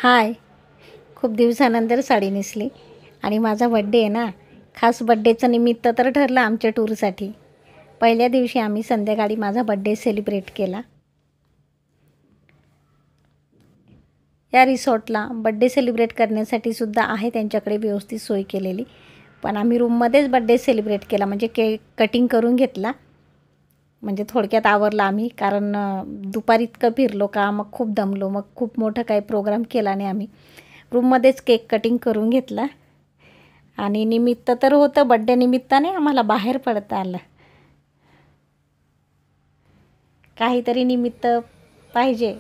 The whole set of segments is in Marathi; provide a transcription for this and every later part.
हाय, खूप दिवसानंतर साडी नेसली आणि माझा बड्डे आहे ना. खास बड्डेचं निमित्त तर ठरलं आमच्या टूरसाठी. पहिल्या दिवशी आम्ही संध्याकाळी माझा बड्डे सेलिब्रेट केला. या रिसॉर्टला बड्डे सेलिब्रेट करण्यासाठी सुद्धा आहे त्यांच्याकडे व्यवस्थित सोय केलेली. पण आम्ही रूममध्येच बड्डे सेलिब्रेट केला, म्हणजे केक कटिंग करून घेतला. म्हणजे थोडक्यात आवरला आम्ही, कारण दुपारी इतकं फिरलो का मग खूप दमलो. मग खूप मोठं काही प्रोग्राम केला नाही आम्ही. रूममध्येच केक कटिंग करून घेतला. आणि निमित्त तर होतं, बड्डे निमित्ताने आम्हाला बाहेर पडता आलं. काहीतरी निमित्त पाहिजे,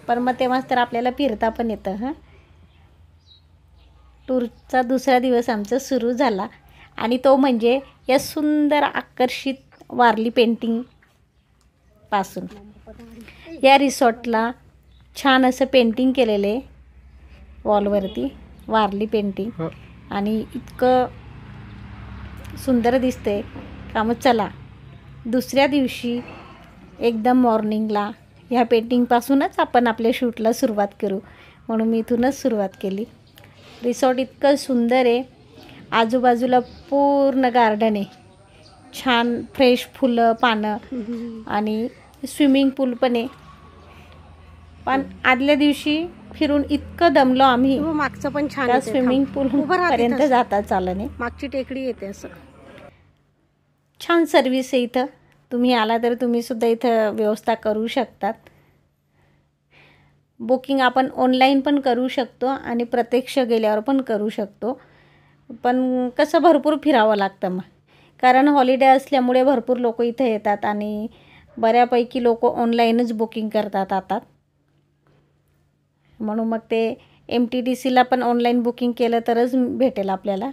पण मग तेव्हाच तर आपल्याला फिरता पण येतं. टूरचा दुसरा दिवस आमचा सुरू झाला आणि तो म्हणजे या सुंदर आकर्षित वारली पेंटिंगपासून. या रिसॉर्टला छान असं पेंटिंग केलेले वॉलवरती, वारली पेंटिंग, आणि इतकं सुंदर दिसते का मग चला दुसऱ्या दिवशी एकदम मॉर्निंगला ह्या पेंटिंगपासूनच आपण आपल्या शूटला सुरुवात करू, म्हणून मी इथूनच सुरुवात केली. रिसॉर्ट इतकं सुंदर आहे, आजूबाजूला पूर्ण गार्डन आहे, छान फ्रेश फुलं पानं, आणि स्विमिंग पूल पण आहे. पण आदल्या दिवशी फिरून इतकं दमलो आम्ही, मागचं पण छान त्या स्विमिंग पूल पर्यंत जाता चाललं नाही. मागची टेकडी येते. असं छान सर्विस आहे इथं. तुम्ही आला तर तुम्ही सुद्धा इथं व्यवस्था करू शकतात. बुकिंग आपण ऑनलाईन पण करू शकतो आणि प्रत्यक्ष गेल्यावर पण करू शकतो. पण कसं भरपूर फिरावं लागतं मग, कारण हॉलिडे असल्यामुळे भरपूर लोक इथे येतात आणि बऱ्यापैकी लोक ऑनलाईनच बुकिंग करतात आता. म्हणून मग ते MTDCला पण ऑनलाईन बुकिंग केलं तरच भेटेल आपल्याला.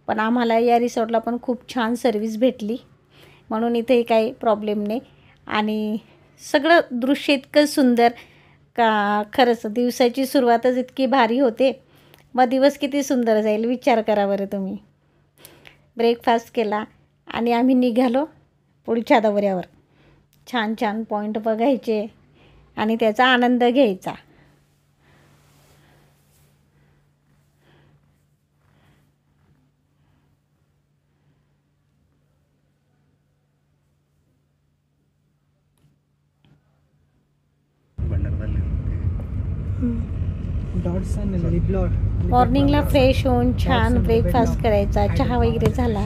पण आम्हाला या रिसॉर्टला पण खूप छान सर्विस भेटली, म्हणून इथेही काही प्रॉब्लेम नाही. आणि सगळं दृश्य इतकं सुंदर का खरंच दिवसाची सुरुवातच इतकी भारी होते, मग दिवस किती सुंदर जाईल विचार करा बरं तुम्ही. ब्रेकफास्ट केला आणि आम्ही निघालो पुढच्या दौऱ्यावर. छान छान पॉईंट बघायचे आणि त्याचा आनंद घ्यायचा. मॉर्निंगला फ्रेश होऊन छान ब्रेकफास्ट करायचा, चहा वगैरे झाला.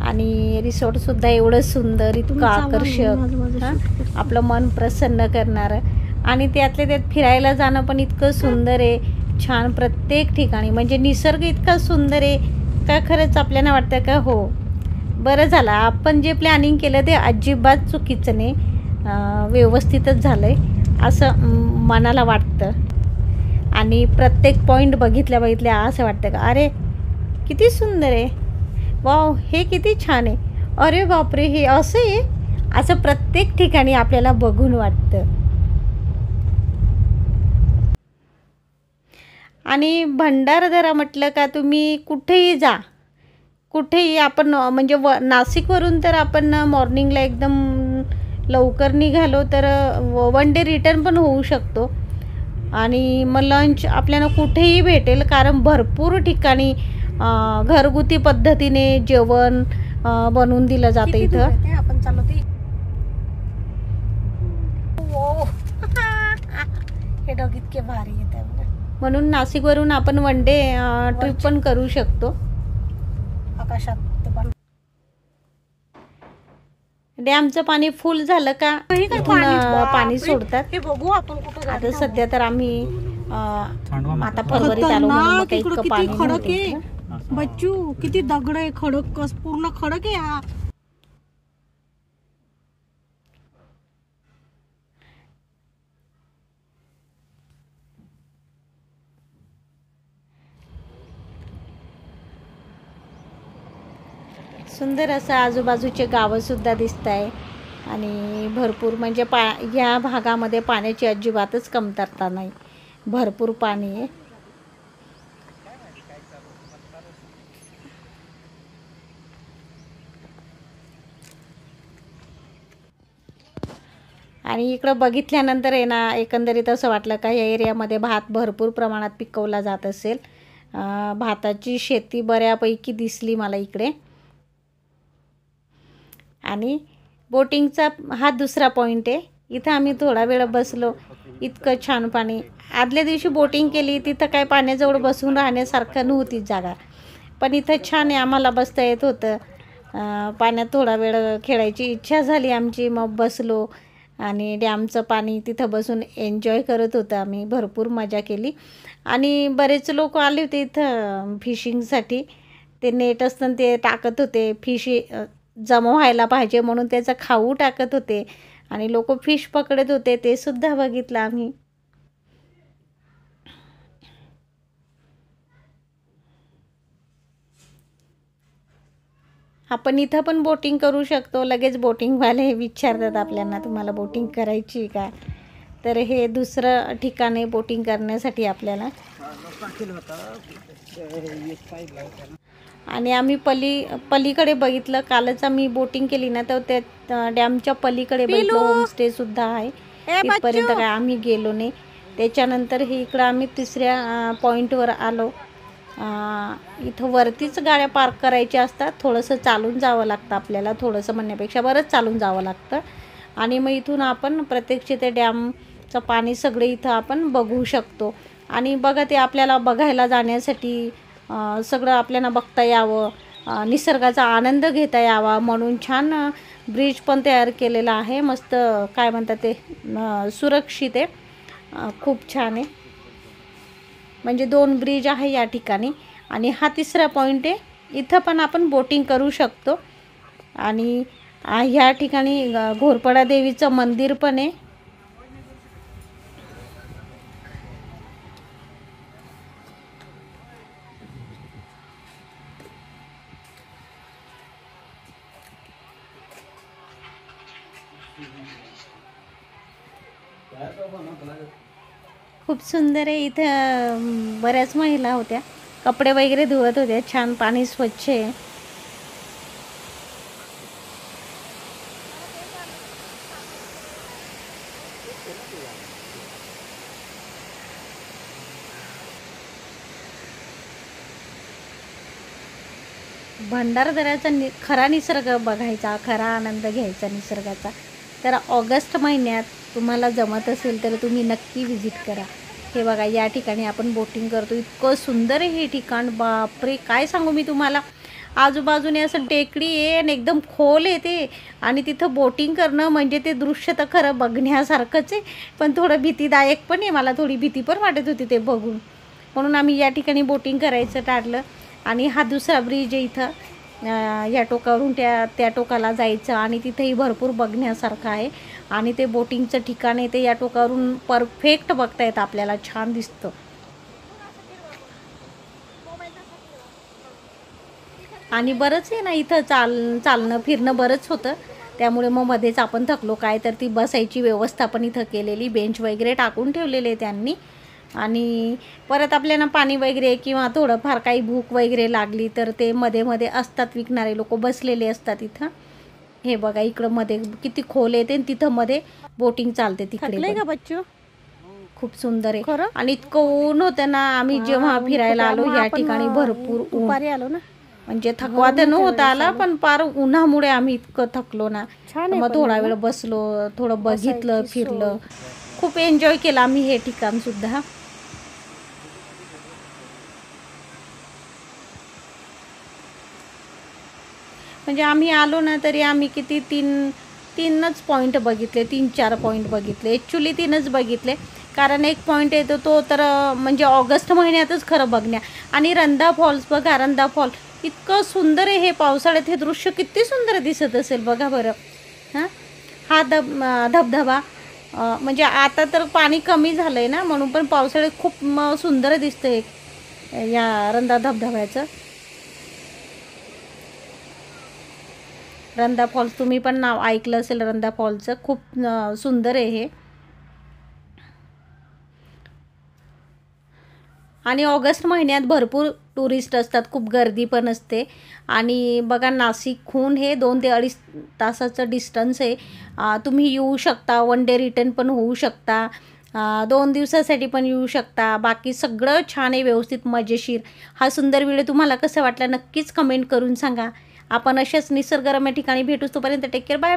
आणि रिसॉर्टसुद्धा एवढं सुंदर, इतकं आकर्षक, आपलं मन प्रसन्न करणारं, आणि त्यातल्या त्यात फिरायला जाणं पण इतकं सुंदर आहे. छान प्रत्येक ठिकाणी म्हणजे निसर्ग इतका सुंदर आहे का खरंच आपल्याला वाटतं का हो बरं झालं आपण जे प्लॅनिंग केलं ते अजिबात चुकीचं नाही, व्यवस्थितच झालं आहे असं मनाला वाटतं. आणि प्रत्येक पॉईंट बघितल्या असं वाटतं का अरे किती सुंदर आहे, वाव हे किती छान आहे, अरे बापरे हे असं आहे, असं प्रत्येक ठिकाणी आपल्याला बघून वाटतं. आणि भंडारदरा म्हटलं का तुम्ही कुठेही जा, कुठेही आपण म्हणजे नाशिकवरून तर आपण मॉर्निंगला एकदम लवकर निघालो तर 1 डे रिटर्न पण होऊ शकतो. आणि मग लंच आपल्याला कुठेही भेटेल, कारण भरपूर ठिकाणी घरगुती पद्धतीने जेवण बनवून दिलं जातं इथं. आपण चाललो ते हे डॉग इतके भारी येत, म्हणून नाशिकवरून आपण 1 डे ट्रिप पण करू शकतो. आकाशात डॅमचं पाणी फुल झालं का पाणी सोडतात. हे बघू आपण कुठं. आता सध्या तर आम्ही आता फरवरीत आलो, किती खडक आहे बच्चू, किती दगड आहे, खडक पूर्ण खडक आहे हा. सुंदर असं आजूबाजूचे गावंसुद्धा दिसत आहे. आणि भरपूर म्हणजे या भागामध्ये पाण्याची अजिबातच कमतरता नाही, भरपूर पाणी आहे. आणि इकडं बघितल्यानंतर आहे ना एकंदरीत असं वाटलं का या एरियामध्ये भात भरपूर प्रमाणात पिकवला जात असेल. भाताची शेती बऱ्यापैकी दिसली मला इकडे. आणि बोटिंगचा हा दुसरा पॉईंट आहे. इथं आम्ही थोडा वेळ बसलो. इतकं छान पाणी. आदल्या दिवशी बोटिंग केली तिथं काय पाण्याजवळ बसून राहण्यासारखं नव्हती जागा, पण इथं छान आहे, आम्हाला बसता येत होतं. पाण्यात थोडा वेळ खेळायची इच्छा झाली आमची, मग बसलो आणि डॅमचं पाणी तिथं बसून एन्जॉय करत होतं आम्ही. भरपूर मजा केली. आणि बरेच लोक आले होते इथं फिशिंगसाठी. ते नेट असतं ते टाकत होते, फिश जमा व्हायला पाहिजे म्हणून त्याचा खाऊ टाकत होते आणि लोक फिश पकडत होते, ते सुद्धा बघितलं आम्ही. आपण इथं पण बोटिंग करू शकतो. लगेच बोटिंगवाले विचारतात आपल्याला तुम्हाला बोटिंग करायची का, तर हे दुसरं ठिकाण आहे बोटिंग करण्यासाठी आपल्याला. आणि आम्ही पलीकडे बघितलं. कालच आम्ही बोटिंग केली ना, तर त्या डॅमच्या पलीकडे बघितलं होमस्टे सुद्धा आहे. इथपर्यंत काय आम्ही गेलो नाही. त्याच्यानंतर हे इकडं आम्ही तिसऱ्या पॉईंटवर आलो. इथं वरतीच गाड्या पार्क करायच्या असतात. थोडंसं चालून जावं लागतं आपल्याला, थोडंसं म्हणण्यापेक्षा बरंच चालून जावं लागतं. आणि मग इथून आपण प्रत्यक्ष ते डॅमचं पाणी सगळे इथं आपण बघू शकतो. आणि बघा ते आपल्याला बघायला जाण्यासाठी सगळं आपल्याला बघता यावं, निसर्गाचा आनंद घेता यावा म्हणून छान ब्रिज पण तयार केलेला आहे. मस्त काय म्हणतात ते सुरक्षित आहे. खूप छान आहे. म्हणजे 2 ब्रिज आहे या ठिकाणी. आणि हा तिसरा पॉईंट आहे. इथं पण आपण बोटिंग करू शकतो. आणि ह्या ठिकाणी घोरपडा देवीचं मंदिर पण आहे. खूप सुंदर आहे. इथं बऱ्याच महिला होत्या, कपडे वगैरे धुवत होत्या. छान पाणी स्वच्छ आहे. भंडारदऱ्याचा खरा निसर्ग बघायचा, खरा आनंद घ्यायचा निसर्गाचा, तर ऑगस्ट महिन्यात तुम्हाला जमत असेल तर तुम्ही नक्की व्हिजिट करा. हे बघा या ठिकाणी आपण बोटिंग करतो. इतकं सुंदर आहे हे ठिकाण. बापरे, काय सांगू मी तुम्हाला. आजूबाजूने असं टेकडी आहे आणि एकदम खोल आहे ते. आणि तिथं बोटिंग करणं म्हणजे ते दृश्य तर खरं बघण्यासारखंच आहे, पण थोडं भीतीदायक पण आहे. मला थोडी भीती पण वाटत होती ते बघून, म्हणून आम्ही या ठिकाणी बोटिंग करायचं टाळलं. आणि हा दुसरा ब्रिज आहे इथं. या टोकावरून त्या टोकाला जायचं आणि तिथेही भरपूर बघण्यासारखं आहे. आणि ते बोटिंगचं ठिकाण आहे ते या टोकावरून परफेक्ट बघता येतं आपल्याला, छान दिसतं. आणि बरंच आहे ना इथं चालणं फिरणं बरंच होतं. त्यामुळे मग मध्येच आपण थकलो काय, तर ती बसायची व्यवस्था पण इथं केलेली, बेंच वगैरे टाकून ठेवलेले त्यांनी. आणि परत आपल्याला पाणी वगैरे किंवा थोडंफार काही भूक वगैरे लागली तर ते मध्ये मध्ये असतात, विकणारे लोक बसलेले असतात इथं. हे बघा इकडं मध्ये किती खोल येते आणि तिथं मध्ये बोटिंग चालते तिकडे. का बच्चू? खूप सुंदर आहे. आणि इतकं ऊन होतं ना, आम्ही जेव्हा फिरायला आलो या ठिकाणी भरपूर ऊन आलो ना, म्हणजे थकवा तर नव्हता आला, पण पार उन्हामुळे आम्ही इतकं थकलो ना. मग थोडा वेळ बसलो, थोडं बघितलं, फिरलं, खूप एन्जॉय केला आम्ही हे ठिकाण सुद्धा. म्हणजे आम्ही आलो ना तरी आम्ही किती तीनच पॉईंट बघितले, 3-4 पॉईंट बघितले. ॲक्च्युली 3च बघितले, कारण एक पॉईंट येतो तो तर म्हणजे ऑगस्ट महिन्यातच खरं बघण्या. आणि रंधा फॉल्स बघा, रंधा फॉल इतकं सुंदर आहे. हे पावसाळ्यात हे दृश्य किती सुंदर दिसत असेल बघा बरं. हा धबधबा म्हणजे आता तर पाणी कमी झालं आहे ना, म्हणून पण पावसाळ्यात खूप सुंदर दिसतं या रंधा धबधब्याचं. रंधा फॉल्स तुम्ही पण नाव ऐकलं असेल रंधा फॉल्सचं, खूप सुंदर आहे हे. आणि ऑगस्ट महिन्यात भरपूर टुरिस्ट असतात, खूप गर्दी पण असते. आणि बघा नाशिकहून हे 2 ते 2.5 तासाचं डिस्टन्स आहे. तुम्ही येऊ शकता, 1 डे रिटर्न पण होऊ शकता, 2 दिवसासाठी पण येऊ शकता. बाकी सगळं छान आहे, व्यवस्थित मजेशीर. हा सुंदर व्हिडिओ तुम्हाला कसा वाटला नक्कीच कमेंट करून सांगा. आपण अशाच निसर्गरम्य ठिकाणी भेटूच, तोपर्यंत टेक केअर, बाय.